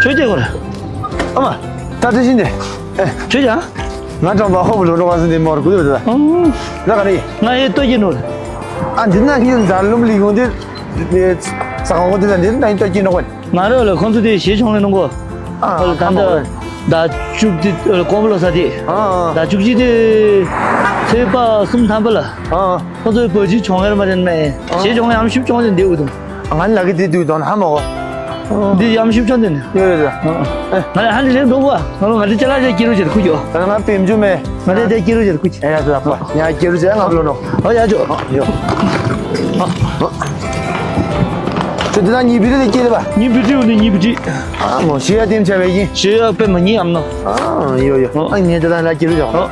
저기 거라. 엄마, 다 드신데. 에, 저기야? 나좀 봐. 허블로 가서는 뭐 그러다. 나가니. 나의 또 이노. 안 된다. 이건 잘놈 리고인데 상황 어디 된데 나 인터 지는 거. 나를 컨트디 시청하는 거. 단다 나 죽지 고블로사디. 나 죽지디 세바 숨 담벌라. 저도 버지 총회를 맞았네. 시청에 30종 되거든. 안 나게 뒤도 안 먹어. 네 30종 됐네. 예. 나 한 일에 놓고 와. 너는 어디 잘라져 기르지 그죠? 나 뱀 좀해. 나래 대 기르지 그지? 야, 그 아빠. 야, 기르지 않아 불러노. 어야 줘. 저도 난 이비를 끼려 봐. 니 비디오니 니 비디. 아, 뭐 시야 팀 제외기. 시야 빼면 니 암노. 아, 이거. 아니, 얘들 나 기르자.